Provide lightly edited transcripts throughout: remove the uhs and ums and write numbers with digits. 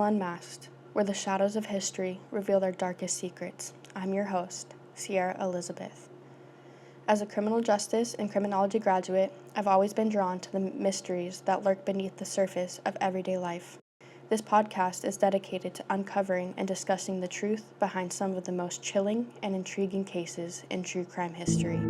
Unmasked, where the shadows of history reveal their darkest secrets. I'm your host, Sierra Elizabeth. As a criminal justice and criminology graduate, I've always been drawn to the mysteries that lurk beneath the surface of everyday life. This podcast is dedicated to uncovering and discussing the truth behind some of the most chilling and intriguing cases in true crime history.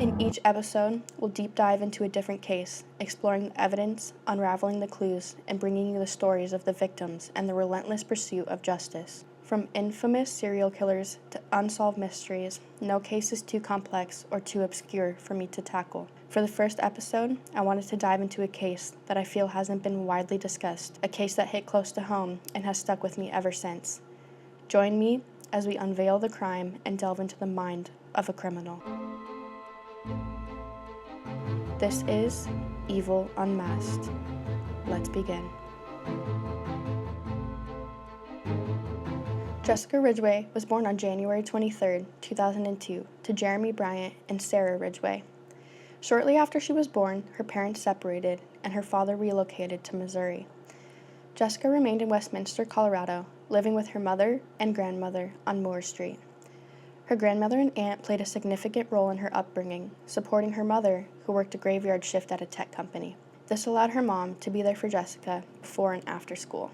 In each episode, we'll deep dive into a different case, exploring the evidence, unraveling the clues, and bringing you the stories of the victims and the relentless pursuit of justice. From infamous serial killers to unsolved mysteries, no case is too complex or too obscure for me to tackle. For the first episode, I wanted to dive into a case that I feel hasn't been widely discussed, a case that hit close to home and has stuck with me ever since. Join me as we unveil the crime and delve into the mind of a criminal. This is Evil Unmasked. Let's begin. Jessica Ridgeway was born on January 23, 2002, to Jeremy Bryant and Sarah Ridgeway. Shortly after she was born, her parents separated and her father relocated to Missouri. Jessica remained in Westminster, Colorado, living with her mother and grandmother on Moore Street. Her grandmother and aunt played a significant role in her upbringing, supporting her mother, who worked a graveyard shift at a tech company. This allowed her mom to be there for Jessica before and after school.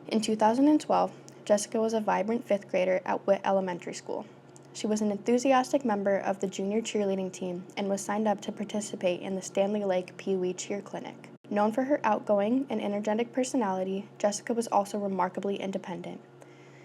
In 2012, Jessica was a vibrant fifth grader at Witt Elementary School. She was an enthusiastic member of the junior cheerleading team and was signed up to participate in the Stanley Lake Pee Wee Cheer Clinic. Known for her outgoing and energetic personality, Jessica was also remarkably independent.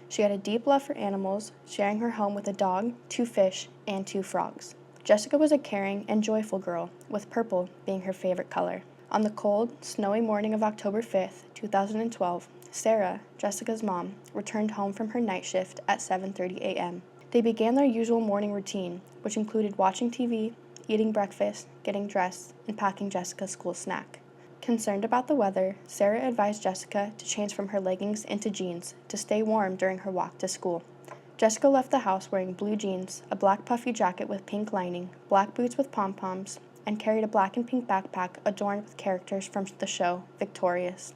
She had a deep love for animals, sharing her home with a dog, 2 fish, and 2 frogs. Jessica was a caring and joyful girl, with purple being her favorite color. On the cold, snowy morning of October 5th, 2012, Sarah, Jessica's mom, returned home from her night shift at 7:30 a.m. They began their usual morning routine, which included watching TV, eating breakfast, getting dressed, and packing Jessica's school snack. Concerned about the weather, Sarah advised Jessica to change from her leggings into jeans to stay warm during her walk to school. Jessica left the house wearing blue jeans, a black puffy jacket with pink lining, black boots with pom-poms, and carried a black and pink backpack adorned with characters from the show Victorious.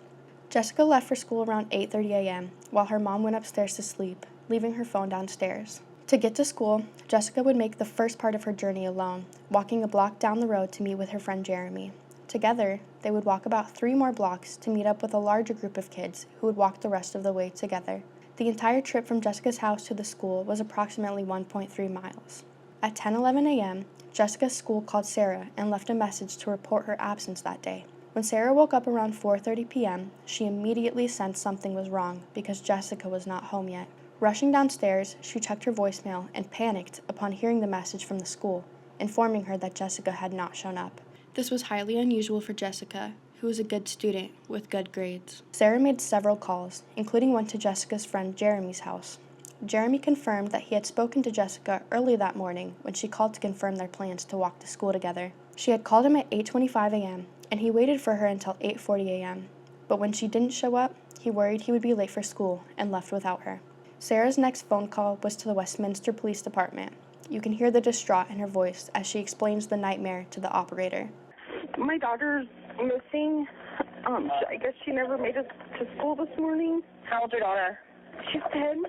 Jessica left for school around 8:30 a.m., while her mom went upstairs to sleep, leaving her phone downstairs. To get to school, Jessica would make the first part of her journey alone, walking a block down the road to meet with her friend Jeremy. Together, they would walk about 3 more blocks to meet up with a larger group of kids who would walk the rest of the way together. The entire trip from Jessica's house to the school was approximately 1.3 miles. At 10:11 a.m., Jessica's school called Sarah and left a message to report her absence that day. When Sarah woke up around 4:30 p.m., she immediately sensed something was wrong because Jessica was not home yet. Rushing downstairs, she checked her voicemail and panicked upon hearing the message from the school, informing her that Jessica had not shown up. This was highly unusual for Jessica, who was a good student with good grades. Sarah made several calls, including one to Jessica's friend Jeremy's house. Jeremy confirmed that he had spoken to Jessica early that morning when she called to confirm their plans to walk to school together. She had called him at 8:25 a.m., and he waited for her until 8:40 a.m. But when she didn't show up, he worried he would be late for school and left without her. Sarah's next phone call was to the Westminster Police Department. You can hear the distraught in her voice as she explains the nightmare to the operator. My daughter's missing. I guess she never made it to school this morning. How old's your daughter? She's 10.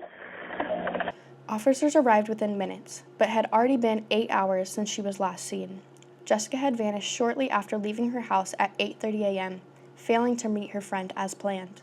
Officers arrived within minutes, but had already been 8 hours since she was last seen. Jessica had vanished shortly after leaving her house at 8:30 a.m., failing to meet her friend as planned.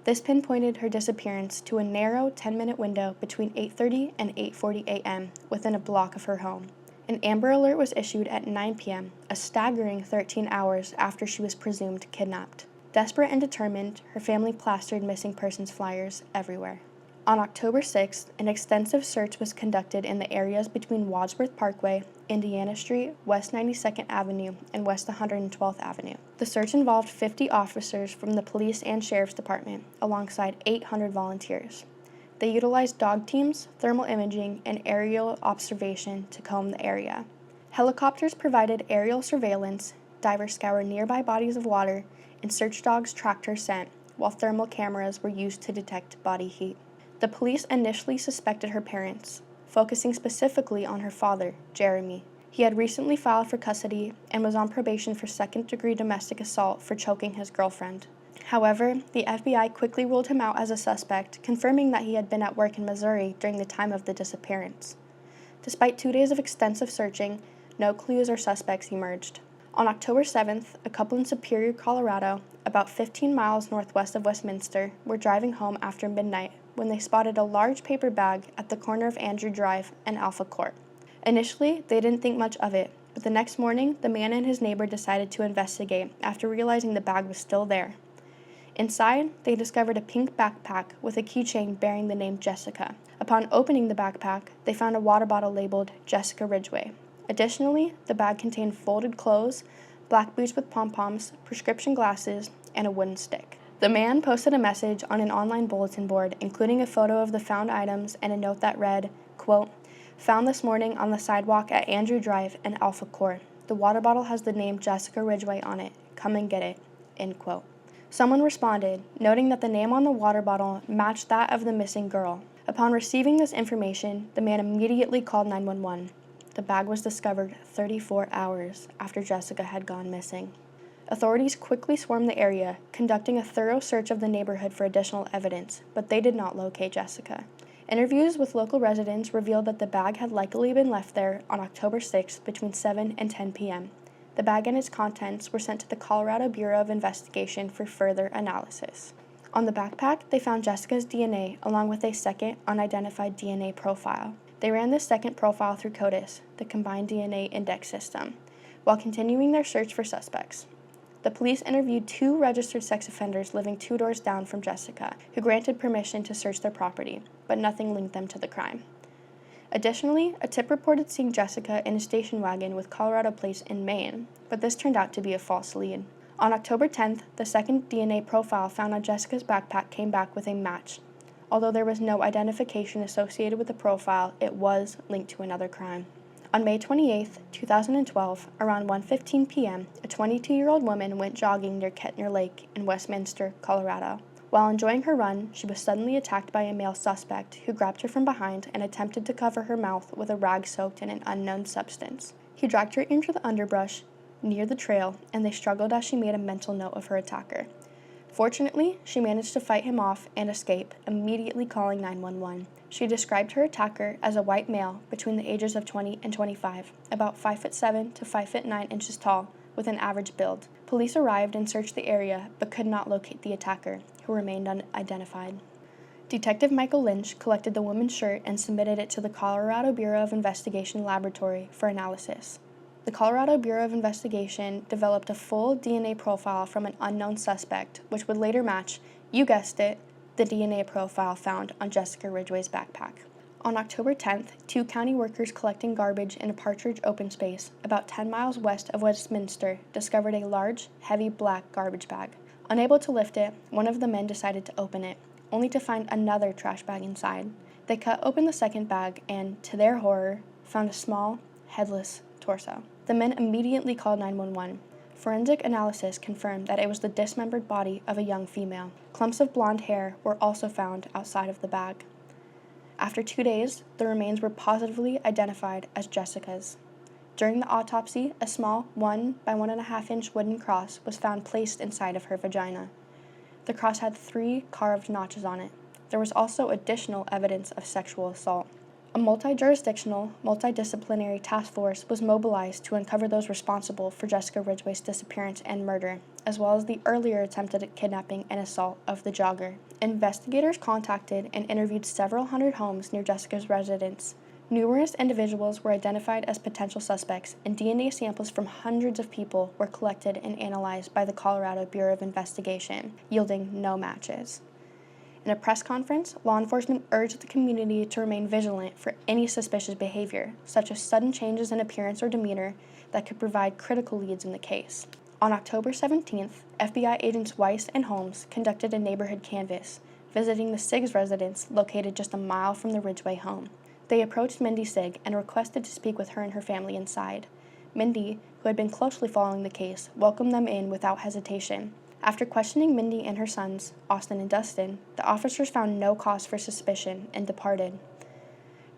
This pinpointed her disappearance to a narrow 10-minute window between 8:30 and 8:40 a.m. within a block of her home. An Amber Alert was issued at 9 p.m., a staggering 13 hours after she was presumed kidnapped. Desperate and determined, her family plastered missing persons flyers everywhere. On October 6th, an extensive search was conducted in the areas between Wadsworth Parkway, Indiana Street, West 92nd Avenue, and West 112th Avenue. The search involved 50 officers from the police and sheriff's department, alongside 800 volunteers. They utilized dog teams, thermal imaging, and aerial observation to comb the area. Helicopters provided aerial surveillance, divers scoured nearby bodies of water, and search dogs tracked her scent, while thermal cameras were used to detect body heat. The police initially suspected her parents, focusing specifically on her father, Jeremy. He had recently filed for custody and was on probation for second-degree domestic assault for choking his girlfriend. However, the FBI quickly ruled him out as a suspect, confirming that he had been at work in Missouri during the time of the disappearance. Despite 2 days of extensive searching, no clues or suspects emerged. On October 7th, a couple in Superior, Colorado, about 15 miles northwest of Westminster, were driving home after midnight when they spotted a large paper bag at the corner of Andrew Drive and Alpha Court. Initially, they didn't think much of it, but the next morning, the man and his neighbor decided to investigate after realizing the bag was still there. Inside, they discovered a pink backpack with a keychain bearing the name Jessica. Upon opening the backpack, they found a water bottle labeled Jessica Ridgeway. Additionally, the bag contained folded clothes, black boots with pom-poms, prescription glasses, and a wooden stick. The man posted a message on an online bulletin board, including a photo of the found items and a note that read, quote, "Found this morning on the sidewalk at Andrew Drive and Alpha Court. The water bottle has the name Jessica Ridgeway on it. Come and get it." End quote. Someone responded, noting that the name on the water bottle matched that of the missing girl. Upon receiving this information, the man immediately called 911. The bag was discovered 34 hours after Jessica had gone missing. Authorities quickly swarmed the area, conducting a thorough search of the neighborhood for additional evidence, but they did not locate Jessica. Interviews with local residents revealed that the bag had likely been left there on October 6 between 7 and 10 p.m. The bag and its contents were sent to the Colorado Bureau of Investigation for further analysis. On the backpack, they found Jessica's DNA along with a second unidentified DNA profile. They ran this second profile through CODIS, the Combined DNA Index System, while continuing their search for suspects. The police interviewed 2 registered sex offenders living 2 doors down from Jessica, who granted permission to search their property, but nothing linked them to the crime. Additionally, a tip reported seeing Jessica in a station wagon with Colorado plates in Maine, but this turned out to be a false lead. On October 10th, the second DNA profile found on Jessica's backpack came back with a match. Although there was no identification associated with the profile, it was linked to another crime. On May 28, 2012, around 1:15 p.m., a 22-year-old woman went jogging near Kettner Lake in Westminster, Colorado. While enjoying her run, she was suddenly attacked by a male suspect who grabbed her from behind and attempted to cover her mouth with a rag soaked in an unknown substance. He dragged her into the underbrush near the trail, and they struggled as she made a mental note of her attacker. Fortunately, she managed to fight him off and escape, immediately calling 911. She described her attacker as a white male between the ages of 20 and 25, about 5'7" to 5'9" inches tall, with an average build. Police arrived and searched the area, but could not locate the attacker, who remained unidentified. Detective Michael Lynch collected the woman's shirt and submitted it to the Colorado Bureau of Investigation laboratory for analysis. The Colorado Bureau of Investigation developed a full DNA profile from an unknown suspect, which would later match, you guessed it, the DNA profile found on Jessica Ridgeway's backpack. On October 10th, 2 county workers collecting garbage in a Partridge open space, about 10 miles west of Westminster, discovered a large, heavy black garbage bag. Unable to lift it, one of the men decided to open it, only to find another trash bag inside. They cut open the second bag and, to their horror, found a small, headless torso. The men immediately called 911. Forensic analysis confirmed that it was the dismembered body of a young female. Clumps of blonde hair were also found outside of the bag. After 2 days, the remains were positively identified as Jessica's. During the autopsy, a small 1 by 1.5 inch wooden cross was found placed inside of her vagina. The cross had 3 carved notches on it. There was also additional evidence of sexual assault. A multi-jurisdictional, multidisciplinary task force was mobilized to uncover those responsible for Jessica Ridgeway's disappearance and murder, as well as the earlier attempted kidnapping and assault of the jogger. Investigators contacted and interviewed several hundred homes near Jessica's residence. Numerous individuals were identified as potential suspects, and DNA samples from hundreds of people were collected and analyzed by the Colorado Bureau of Investigation, yielding no matches. In a press conference, law enforcement urged the community to remain vigilant for any suspicious behavior, such as sudden changes in appearance or demeanor that could provide critical leads in the case. On October 17th, FBI agents Weiss and Holmes conducted a neighborhood canvass, visiting the Siggs residence located just a mile from the Ridgeway home. They approached Mindy Sigg and requested to speak with her and her family inside. Mindy, who had been closely following the case, welcomed them in without hesitation. After questioning Mindy and her sons, Austin and Dustin, the officers found no cause for suspicion and departed.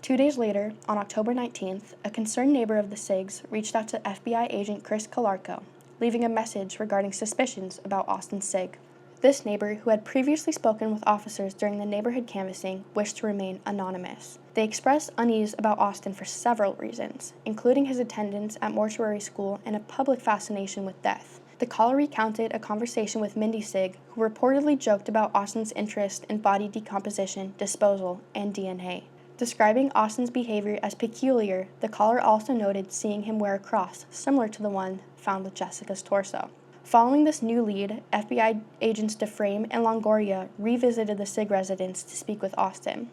2 days later, on October 19th, a concerned neighbor of the Siggs reached out to FBI agent Chris Calarco, leaving a message regarding suspicions about Austin Sigg. This neighbor, who had previously spoken with officers during the neighborhood canvassing, wished to remain anonymous. They expressed unease about Austin for several reasons, including his attendance at mortuary school and a public fascination with death. The caller recounted a conversation with Mindy Sigg, who reportedly joked about Austin's interest in body decomposition, disposal, and DNA. Describing Austin's behavior as peculiar, the caller also noted seeing him wear a cross, similar to the one found with Jessica's torso. Following this new lead, FBI agents DeFrame and Longoria revisited the Sigg residence to speak with Austin.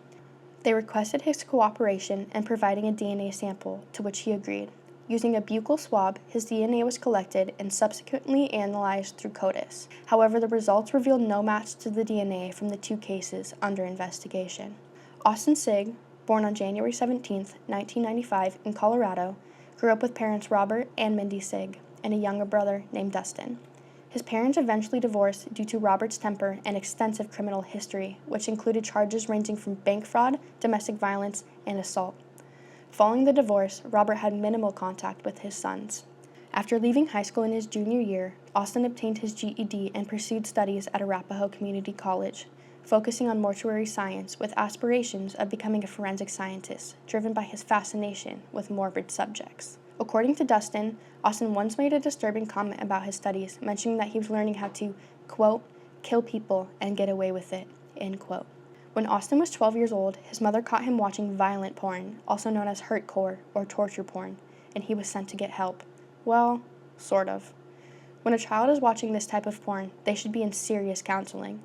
They requested his cooperation in providing a DNA sample, to which he agreed. Using a buccal swab, his DNA was collected and subsequently analyzed through CODIS. However, the results revealed no match to the DNA from the two cases under investigation. Austin Sigg, born on January 17, 1995, in Colorado, grew up with parents Robert and Mindy Sigg, and a younger brother named Dustin. His parents eventually divorced due to Robert's temper and extensive criminal history, which included charges ranging from bank fraud, domestic violence, and assault. Following the divorce, Robert had minimal contact with his sons. After leaving high school in his junior year, Austin obtained his GED and pursued studies at Arapahoe Community College, focusing on mortuary science with aspirations of becoming a forensic scientist, driven by his fascination with morbid subjects. According to Dustin, Austin once made a disturbing comment about his studies, mentioning that he was learning how to, quote, kill people and get away with it, end quote. When Austin was 12 years old, his mother caught him watching violent porn, also known as hurtcore or torture porn, and he was sent to get help. Well, sort of. When a child is watching this type of porn, they should be in serious counseling.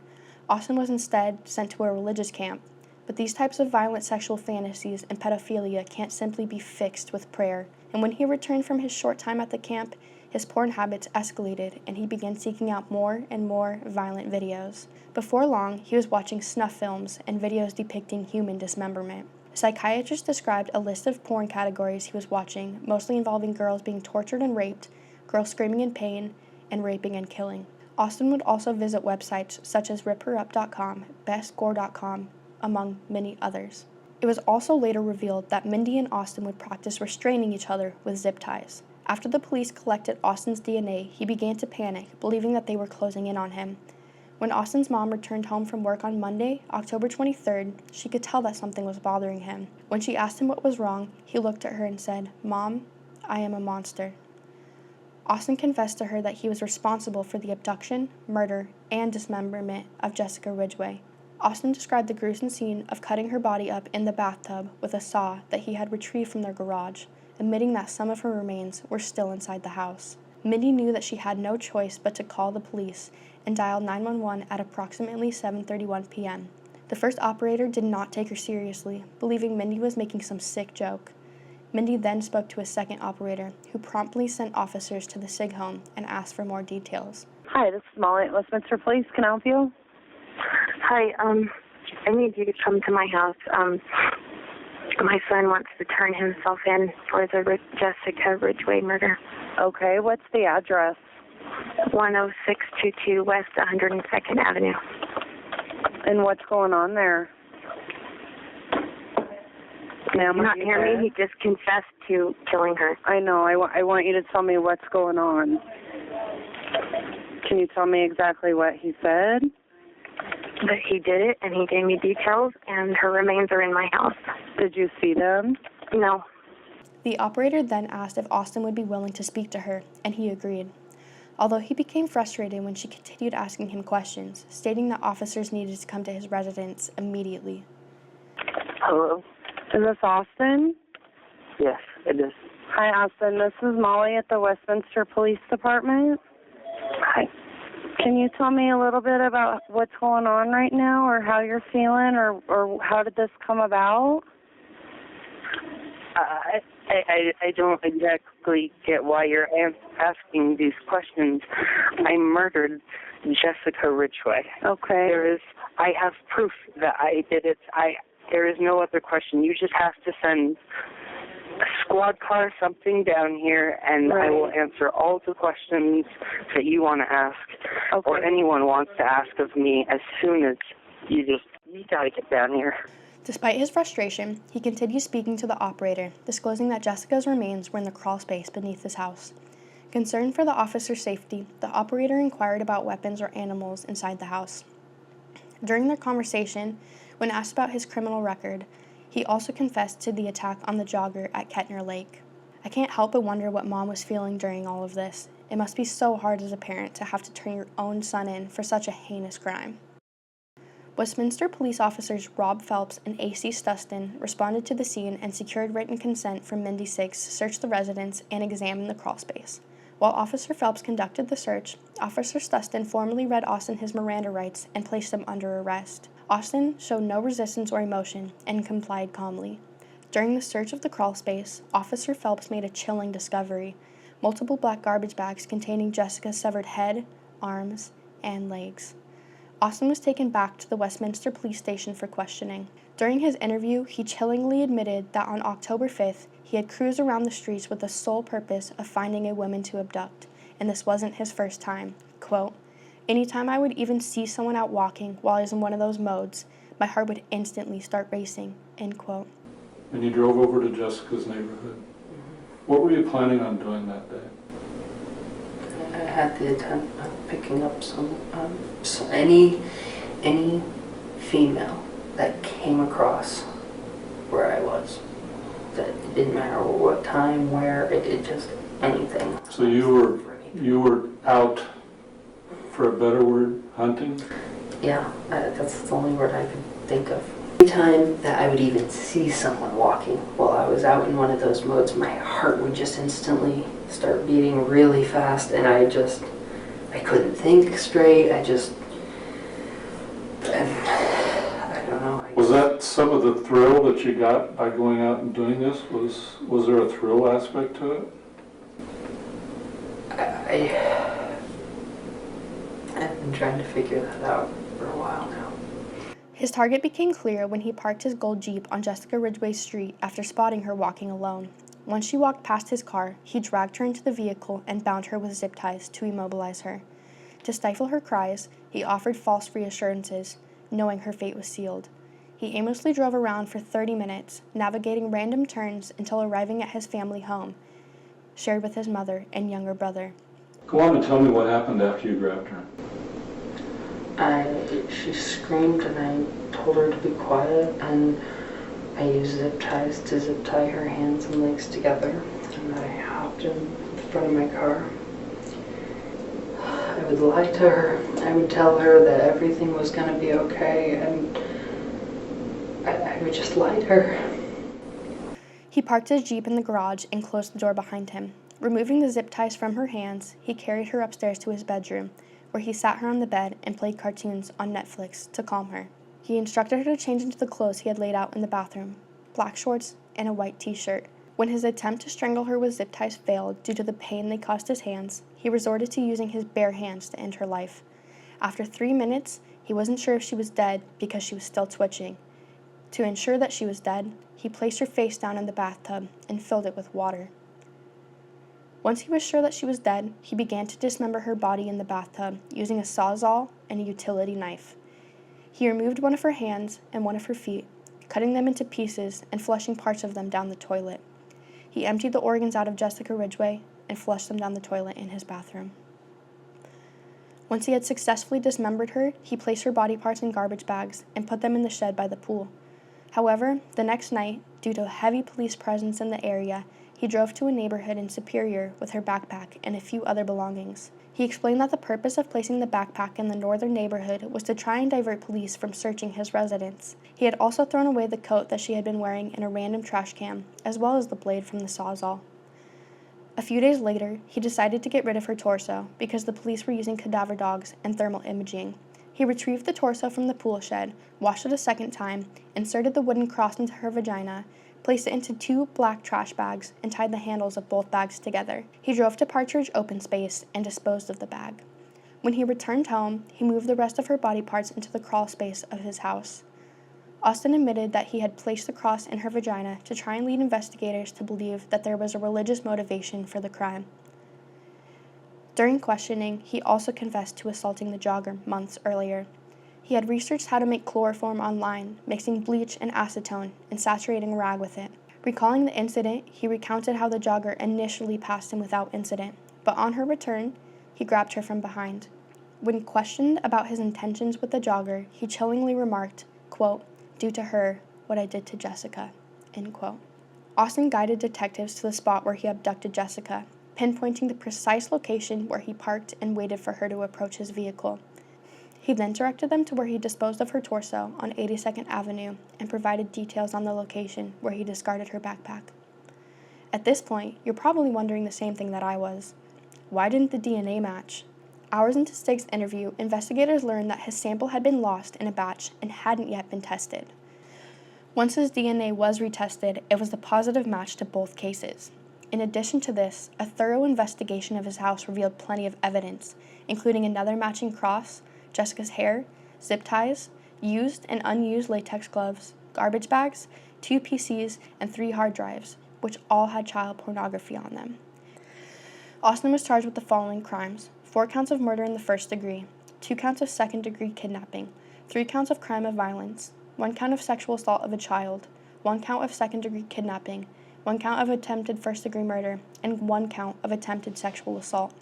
Austin was instead sent to a religious camp, but these types of violent sexual fantasies and pedophilia can't simply be fixed with prayer, and when he returned from his short time at the camp, his porn habits escalated and he began seeking out more and more violent videos. Before long, he was watching snuff films and videos depicting human dismemberment. A psychiatrist described a list of porn categories he was watching, mostly involving girls being tortured and raped, girls screaming in pain, and raping and killing. Austin would also visit websites such as ripherup.com, bestgore.com, among many others. It was also later revealed that Mindy and Austin would practice restraining each other with zip ties. After the police collected Austin's DNA, he began to panic, believing that they were closing in on him. When Austin's mom returned home from work on Monday, October 23rd, she could tell that something was bothering him. When she asked him what was wrong, he looked at her and said, "Mom, I am a monster." Austin confessed to her that he was responsible for the abduction, murder, and dismemberment of Jessica Ridgeway. Austin described the gruesome scene of cutting her body up in the bathtub with a saw that he had retrieved from their garage, admitting that some of her remains were still inside the house. Mindy knew that she had no choice but to call the police and dialed 911 at approximately 7:31 p.m. The first operator did not take her seriously, believing Mindy was making some sick joke. Mindy then spoke to a second operator, who promptly sent officers to the Sigg home and asked for more details. Hi, this is Molly at Westminster Police. Can I help you? Hi, I need you to come to my house. My son wants to turn himself in for the Jessica Ridgeway murder. Okay, what's the address? 10622 West 102nd Avenue. And what's going on there? Ma'am, Not hear me? He just confessed to killing her. I know. I want you to tell me what's going on. Can you tell me exactly what he said? But he did it, and he gave me details, and her remains are in my house. Did you see them? No. The operator then asked if Austin would be willing to speak to her, and he agreed. Although he became frustrated when she continued asking him questions, stating that officers needed to come to his residence immediately. Hello? Is this Austin? Yes, it is. Hi, Austin. This is Molly at the Westminster Police Department. Hi. Can you tell me a little bit about what's going on right now, or how you're feeling, or how did this come about? I don't exactly get why you're asking these questions. I murdered Jessica Ridgeway. Okay. I have proof that I did it. There is no other question. You just have to send a squad car, something down here, and right. I will answer all the questions that you want to ask, okay. or anyone wants to ask of me as soon as you got to get down here. Despite his frustration, he continued speaking to the operator, disclosing that Jessica's remains were in the crawl space beneath his house. Concerned for the officer's safety, the operator inquired about weapons or animals inside the house. During their conversation, when asked about his criminal record, he also confessed to the attack on the jogger at Kettner Lake. "I can't help but wonder what Mom was feeling during all of this. It must be so hard as a parent to have to turn your own son in for such a heinous crime." Westminster police officers Rob Phelps and A.C. Stuston responded to the scene and secured written consent from Mindy Siggs to search the residence and examine the crawl space. While Officer Phelps conducted the search, Officer Stuston formally read Austin his Miranda rights and placed him under arrest. Austin showed no resistance or emotion and complied calmly. During the search of the crawl space, Officer Phelps made a chilling discovery: multiple black garbage bags containing Jessica's severed head, arms, and legs. Austin was taken back to the Westminster Police Station for questioning. During his interview, he chillingly admitted that on October 5th, he had cruised around the streets with the sole purpose of finding a woman to abduct, and this wasn't his first time. Quote, "Anytime I would even see someone out walking while I was in one of those modes, my heart would instantly start racing," end quote. And you drove over to Jessica's neighborhood. What were you planning on doing that day? I had the intent of picking up any female that came across where I was. That it didn't matter what time, where, it just anything. So you were out, for a better word, hunting? Yeah, that's the only word I could think of. Every time that I would even see someone walking while I was out in one of those modes, my heart would just instantly start beating really fast, and I couldn't think straight. I don't know. Was that some of the thrill that you got by going out and doing this? Was there a thrill aspect to it? I've been trying to figure that out for a while now. His target became clear when he parked his gold Jeep on Jessica Ridgeway Street after spotting her walking alone. Once she walked past his car, he dragged her into the vehicle and bound her with zip ties to immobilize her. To stifle her cries, he offered false reassurances, knowing her fate was sealed. He aimlessly drove around for 30 minutes, navigating random turns until arriving at his family home, shared with his mother and younger brother. Go on and tell me what happened after you grabbed her. She screamed and I told her to be quiet, and I used zip ties to zip tie her hands and legs together, and I hopped in front of my car. I would lie to her. I would tell her that everything was going to be okay, and I would just lie to her. He parked his Jeep in the garage and closed the door behind him. Removing the zip ties from her hands, he carried her upstairs to his bedroom, where he sat her on the bed and played cartoons on Netflix to calm her. He instructed her to change into the clothes he had laid out in the bathroom, black shorts and a white t-shirt. When his attempt to strangle her with zip ties failed due to the pain they caused his hands, he resorted to using his bare hands to end her life. After 3 minutes, he wasn't sure if she was dead because she was still twitching. To ensure that she was dead, he placed her face down in the bathtub and filled it with water. Once he was sure that she was dead, he began to dismember her body in the bathtub using a sawzall and a utility knife. He removed one of her hands and one of her feet, cutting them into pieces and flushing parts of them down the toilet. He emptied the organs out of Jessica Ridgeway and flushed them down the toilet in his bathroom. Once he had successfully dismembered her, he placed her body parts in garbage bags and put them in the shed by the pool. However, the next night, due to a heavy police presence in the area, he drove to a neighborhood in Superior with her backpack and a few other belongings. He explained that the purpose of placing the backpack in the northern neighborhood was to try and divert police from searching his residence. He had also thrown away the coat that she had been wearing in a random trash can, as well as the blade from the sawzall. A few days later, he decided to get rid of her torso because the police were using cadaver dogs and thermal imaging. He retrieved the torso from the pool shed, washed it a second time, inserted the wooden cross into her vagina, placed it into 2 black trash bags, and tied the handles of both bags together. He drove to Partridge Open Space and disposed of the bag. When he returned home, he moved the rest of her body parts into the crawl space of his house. Austin admitted that he had placed the cross in her vagina to try and lead investigators to believe that there was a religious motivation for the crime. During questioning, he also confessed to assaulting the jogger months earlier. He had researched how to make chloroform online, mixing bleach and acetone and saturating a rag with it. Recalling the incident, he recounted how the jogger initially passed him without incident, but on her return, he grabbed her from behind. When questioned about his intentions with the jogger, he chillingly remarked, quote, "Do to her what I did to Jessica," end quote. Austin guided detectives to the spot where he abducted Jessica, pinpointing the precise location where he parked and waited for her to approach his vehicle. He then directed them to where he disposed of her torso on 82nd Avenue and provided details on the location where he discarded her backpack. At this point, you're probably wondering the same thing that I was. Why didn't the DNA match? Hours into Stig's interview, investigators learned that his sample had been lost in a batch and hadn't yet been tested. Once his DNA was retested, it was a positive match to both cases. In addition to this, a thorough investigation of his house revealed plenty of evidence, including another matching cross, Jessica's hair, zip ties, used and unused latex gloves, garbage bags, 2 PCs, and 3 hard drives, which all had child pornography on them. Austin was charged with the following crimes: 4 counts of murder in the first degree, 2 counts of second-degree kidnapping, 3 counts of crime of violence, 1 count of sexual assault of a child, 1 count of second-degree kidnapping, 1 count of attempted first-degree murder, and 1 count of attempted sexual assault.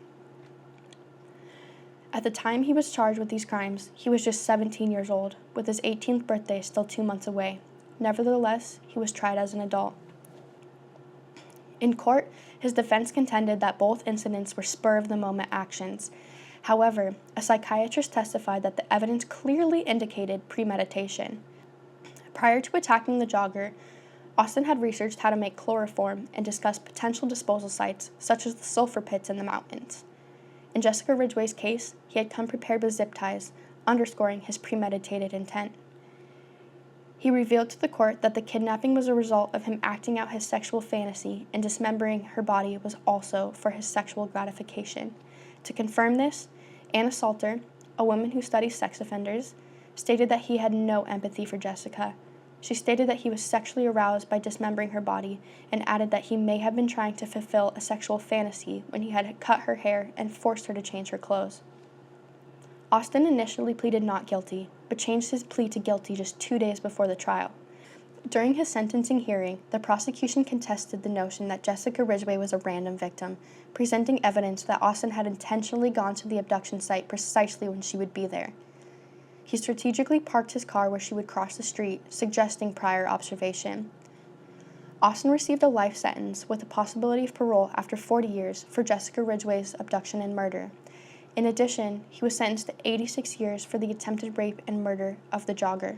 At the time he was charged with these crimes, he was just 17 years old, with his 18th birthday still 2 months away. Nevertheless, he was tried as an adult. In court, his defense contended that both incidents were spur-of-the-moment actions. However, a psychiatrist testified that the evidence clearly indicated premeditation. Prior to attacking the jogger, Austin had researched how to make chloroform and discussed potential disposal sites, such as the sulfur pits in the mountains. In Jessica Ridgeway's case, he had come prepared with zip ties, underscoring his premeditated intent. He revealed to the court that the kidnapping was a result of him acting out his sexual fantasy, and dismembering her body was also for his sexual gratification. To confirm this, Anna Salter, a woman who studies sex offenders, stated that he had no empathy for Jessica. She stated that he was sexually aroused by dismembering her body, and added that he may have been trying to fulfill a sexual fantasy when he had cut her hair and forced her to change her clothes. Austin initially pleaded not guilty, but changed his plea to guilty just 2 days before the trial. During his sentencing hearing, the prosecution contested the notion that Jessica Ridgeway was a random victim, presenting evidence that Austin had intentionally gone to the abduction site precisely when she would be there. He strategically parked his car where she would cross the street, suggesting prior observation. Austin received a life sentence with the possibility of parole after 40 years for Jessica Ridgeway's abduction and murder. In addition, he was sentenced to 86 years for the attempted rape and murder of the jogger.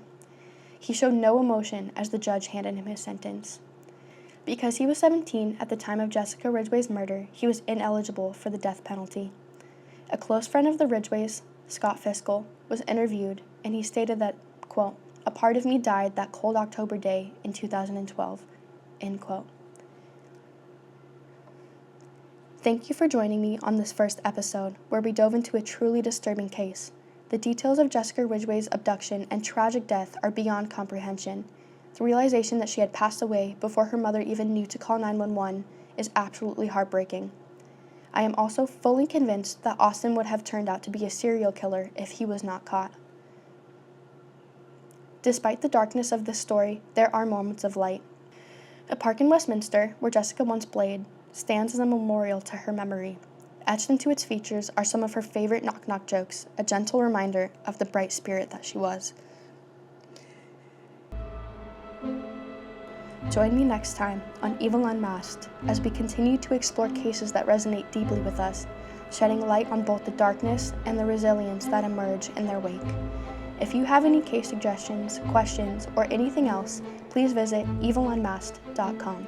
He showed no emotion as the judge handed him his sentence. Because he was 17 at the time of Jessica Ridgeway's murder, he was ineligible for the death penalty. A close friend of the Ridgeways, Scott Fiskell, was interviewed, and he stated that, quote, "A part of me died that cold October day in 2012, end quote. Thank you for joining me on this first episode, where we dove into a truly disturbing case. The details of Jessica Ridgeway's abduction and tragic death are beyond comprehension. The realization that she had passed away before her mother even knew to call 911 is absolutely heartbreaking. I am also fully convinced that Austin would have turned out to be a serial killer if he was not caught. Despite the darkness of this story, there are moments of light. A park in Westminster, where Jessica once played, stands as a memorial to her memory. Etched into its features are some of her favorite knock-knock jokes, a gentle reminder of the bright spirit that she was. Join me next time on Evil Unmasked as we continue to explore cases that resonate deeply with us, shedding light on both the darkness and the resilience that emerge in their wake. If you have any case suggestions, questions, or anything else, please visit evilunmasked.com.